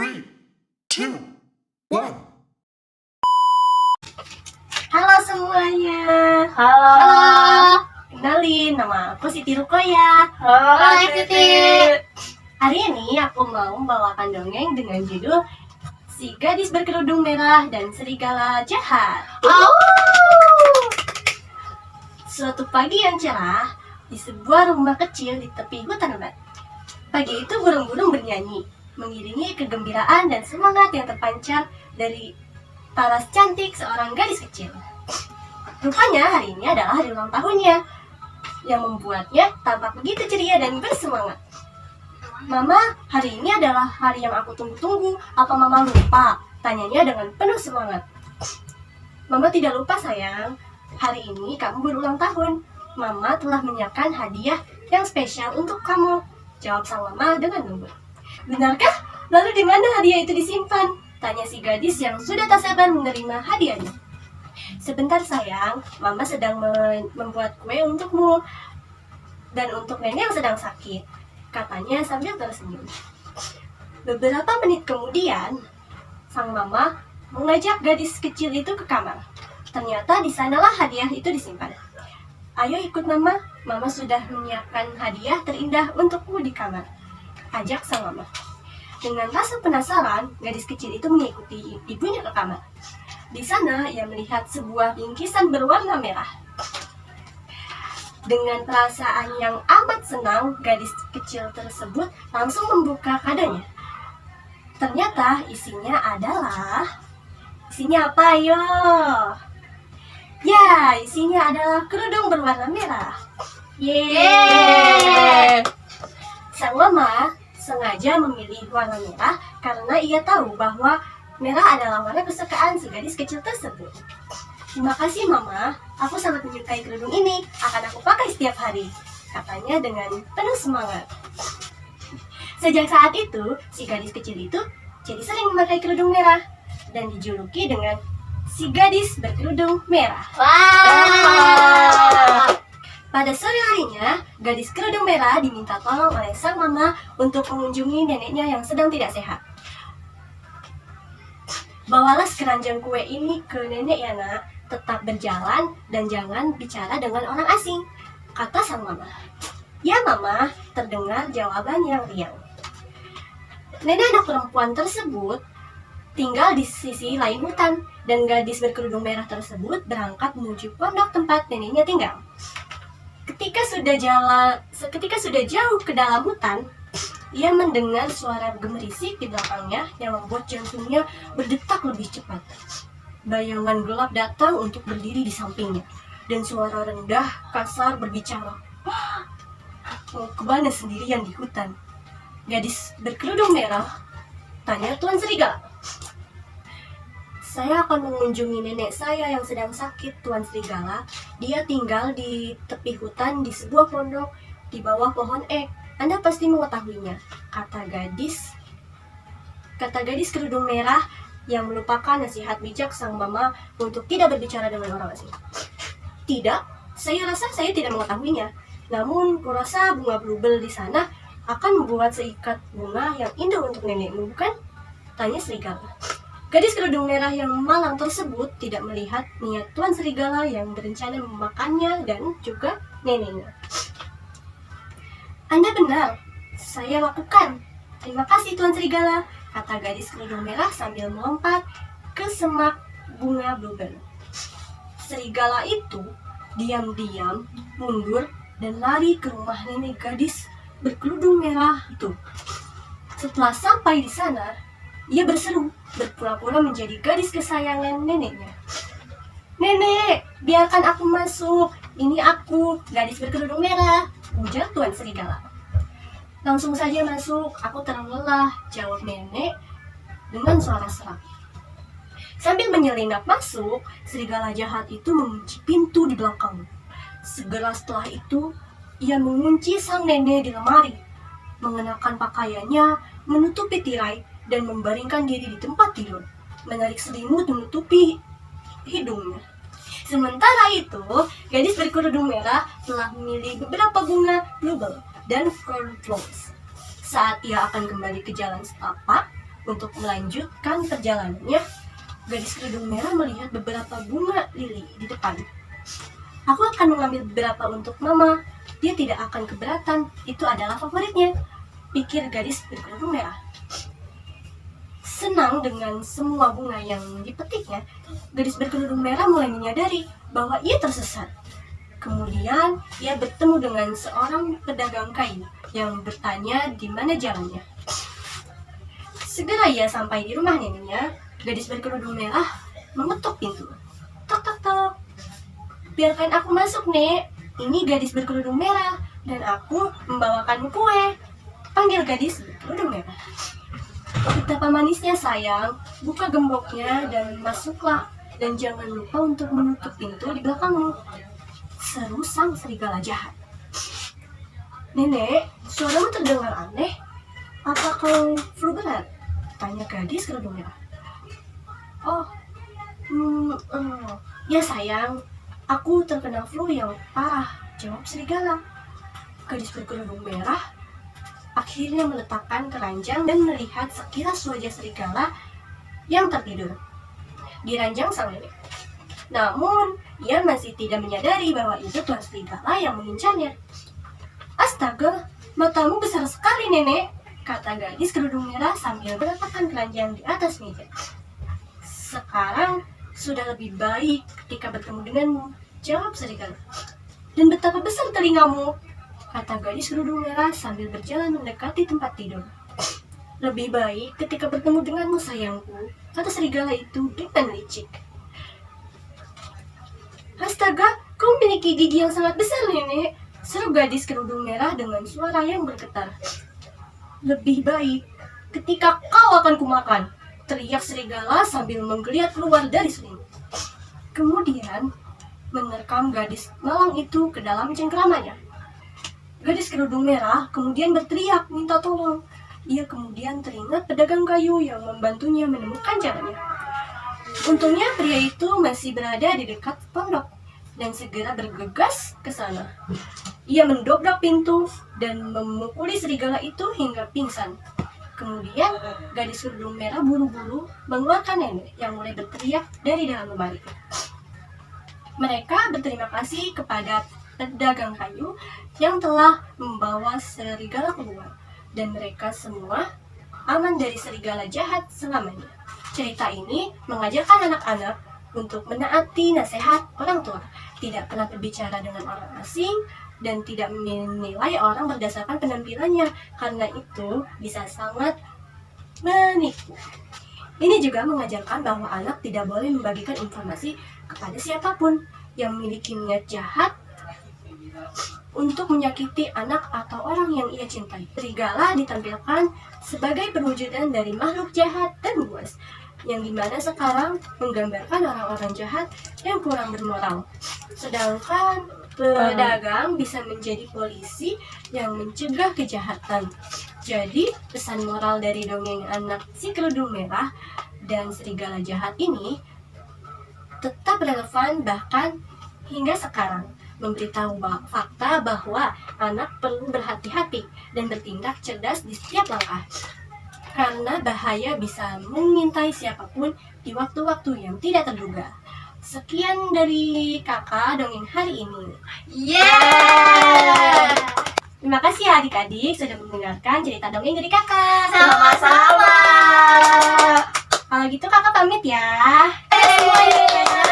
3, 2, 1. Halo semuanya. Halo. Kenalin, nama aku Siti Rukoya. Halo Siti. Hari ini aku mau membawakan dongeng dengan judul Si Gadis Berkerudung Merah dan Serigala Jahat. Suatu pagi yang cerah, di sebuah rumah kecil di tepi hutan lebat. Pagi itu burung-burung bernyanyi, mengiringi kegembiraan dan semangat yang terpancar dari paras cantik seorang gadis kecil. Rupanya hari ini adalah hari ulang tahunnya, yang membuatnya tampak begitu ceria dan bersemangat. Mama, hari ini adalah hari yang aku tunggu-tunggu. Apa Mama lupa? Tanyanya dengan penuh semangat. Mama tidak lupa sayang. Hari ini kamu berulang tahun. Mama telah menyiapkan hadiah yang spesial untuk kamu. Jawab sang mama dengan lembut. Benarkah? Lalu di mana hadiah itu disimpan? Tanya si gadis yang sudah tak sabar menerima hadiahnya. Sebentar sayang, Mama sedang membuat kue untukmu dan untuk nenek yang sedang sakit, katanya sambil tersenyum. Beberapa menit kemudian, sang mama mengajak gadis kecil itu ke kamar. Ternyata di sanalah hadiah itu disimpan. Ayo ikut mama, mama sudah menyiapkan hadiah terindah untukmu di kamar, ajak sang mama. Dengan rasa penasaran, gadis kecil itu mengikuti ibunya ke kamar. Di sana ia melihat sebuah bingkisan berwarna merah. Dengan perasaan yang amat senang, gadis kecil tersebut langsung membuka kadonya. Ternyata isinya apa yo? Ya, isinya adalah kerudung berwarna merah. Yeay! Sang mama sengaja memilih warna merah karena ia tahu bahwa merah adalah warna kesukaan si gadis kecil tersebut. Terima kasih mama, aku sangat menyukai kerudung ini, akan aku pakai setiap hari, katanya dengan penuh semangat. Sejak saat itu, si gadis kecil itu jadi sering memakai kerudung merah dan dijuluki dengan si gadis berkerudung merah. Wah. Pada sore harinya, gadis kerudung merah diminta tolong oleh sang mama untuk mengunjungi neneknya yang sedang tidak sehat. Bawalah sekeranjang kue ini ke nenek ya nak, tetap berjalan dan jangan bicara dengan orang asing, kata sang mama. Ya mama, terdengar jawaban yang riang. Nenek anak perempuan tersebut tinggal di sisi lain hutan dan gadis berkerudung merah tersebut berangkat menuju pondok tempat neneknya tinggal. Ketika sudah jauh ke dalam hutan, ia mendengar suara gemerisik di belakangnya yang membuat jantungnya berdetak lebih cepat. Bayangan gelap datang untuk berdiri di sampingnya dan suara rendah kasar berbicara. Mau kemana sendirian di hutan? Gadis berkerudung merah, tanya Tuan Serigala. Saya akan mengunjungi nenek saya yang sedang sakit, Tuan Serigala. Dia tinggal di tepi hutan di sebuah pondok di bawah pohon ek. Anda pasti mengetahuinya, kata gadis kerudung merah yang melupakan nasihat bijak sang mama untuk tidak berbicara dengan orang asing. Tidak, saya rasa saya tidak mengetahuinya. Namun, kurasa bunga bluebell di sana akan membuat seikat bunga yang indah untuk nenekmu, bukan? Tanya Serigala. Gadis kerudung merah yang malang tersebut tidak melihat niat Tuan Serigala yang berencana memakannya dan juga neneknya. Anda benar, saya lakukan. Terima kasih Tuan Serigala, kata gadis kerudung merah sambil melompat ke semak bunga bluebell. Serigala itu diam-diam mundur dan lari ke rumah nenek gadis berkerudung merah itu. Setelah sampai di sana, ia berseru, berpura-pura menjadi gadis kesayangan neneknya. Nenek, biarkan aku masuk. Ini aku, gadis berkerudung merah, ujar Tuan Serigala. Langsung saja masuk, aku terlalu lelah, jawab nenek dengan suara serak. Sambil menyelinap masuk, serigala jahat itu mengunci pintu di belakang. Segera setelah itu, ia mengunci sang nenek di lemari, mengenakan pakaiannya, menutupi tirai, dan membaringkan diri di tempat tidur, menarik selimut menutupi hidungnya. Sementara itu, gadis berkerudung merah telah memilih beberapa bunga bluebell dan cornflowers. Saat ia akan kembali ke jalan setapak, Untuk melanjutkan perjalanannya, gadis kerudung merah melihat beberapa bunga lili di depan. Aku akan mengambil beberapa untuk mama. Dia tidak akan keberatan. Itu adalah favoritnya, pikir gadis berkerudung merah. Senang dengan semua bunga yang dipetiknya, gadis berkerudung merah mulai menyadari bahwa ia tersesat. Kemudian, ia bertemu dengan seorang pedagang kayu yang bertanya di mana jalannya. Segera ia sampai di rumah neneknya. Gadis berkerudung merah mengetuk pintu. Tok tok tok. Biarkan aku masuk, Nek. Ini gadis berkerudung merah dan aku membawakanmu kue, panggil gadis berkerudung merah. Betapa manisnya sayang, buka gemboknya dan masuklah. Dan jangan lupa untuk menutup pintu di belakangmu, seru sang serigala jahat. Nenek, suaramu terdengar aneh. Apa kau flu berat? Tanya gadis kerudung merah. Ya sayang, aku terkena flu yang parah, jawab serigala. Gadis berkerudung merah akhirnya meletakkan keranjang dan melihat sekilas wajah serigala yang tertidur di ranjang sang nenek. Namun, ia masih tidak menyadari bahwa itu tuan serigala yang mengincarnya. Astaga, matamu besar sekali, Nenek, kata gadis kerudung merah sambil meletakkan keranjang di atas meja. Sekarang sudah lebih baik ketika bertemu denganmu, jawab serigala. Dan betapa besar telingamu, kata gadis kerudung merah sambil berjalan mendekati tempat tidur. Lebih baik ketika bertemu denganmu, sayangku, kata serigala itu dengan licik. Astaga, kau memiliki gigi yang sangat besar, Nenek, seru gadis kerudung merah dengan suara yang bergetar. Lebih baik ketika kau akan kumakan, teriak serigala sambil menggeliat keluar dari selimut. Kemudian menerkam gadis malang itu ke dalam cengkeramannya. Gadis kerudung merah kemudian berteriak minta tolong. Ia kemudian teringat pedagang kayu yang membantunya menemukan caranya. Untungnya pria itu masih berada di dekat pondok dan segera bergegas ke sana. Ia mendobrak pintu dan memukuli serigala itu hingga pingsan. Kemudian gadis kerudung merah buru-buru mengeluarkan nenek yang mulai berteriak dari dalam lemari. Mereka berterima kasih kepada pedagang kayu yang telah membawa serigala keluar, dan mereka semua aman dari serigala jahat selamanya. Cerita ini mengajarkan anak-anak untuk menaati nasihat orang tua, tidak pernah berbicara dengan orang asing, dan tidak menilai orang berdasarkan penampilannya, karena itu bisa sangat menipu. Ini juga mengajarkan bahwa anak tidak boleh membagikan informasi kepada siapapun yang memiliki niat jahat untuk menyakiti anak atau orang yang ia cintai. Serigala ditampilkan sebagai perwujudan dari makhluk jahat dan buas, yang dimana sekarang menggambarkan orang-orang jahat yang kurang bermoral. Sedangkan pedagang bisa menjadi polisi yang mencegah kejahatan. Jadi, pesan moral dari dongeng anak si kerudung merah dan serigala jahat ini tetap relevan bahkan hingga sekarang, memberitahu fakta bahwa anak perlu berhati-hati dan bertindak cerdas di setiap langkah, karena bahaya bisa mengintai siapapun di waktu-waktu yang tidak terduga. Sekian dari kakak dongeng hari ini. Terima kasih ya adik-adik sudah mendengarkan cerita dongeng dari kakak. Sama-sama. Kalau gitu kakak pamit ya. Semuanya.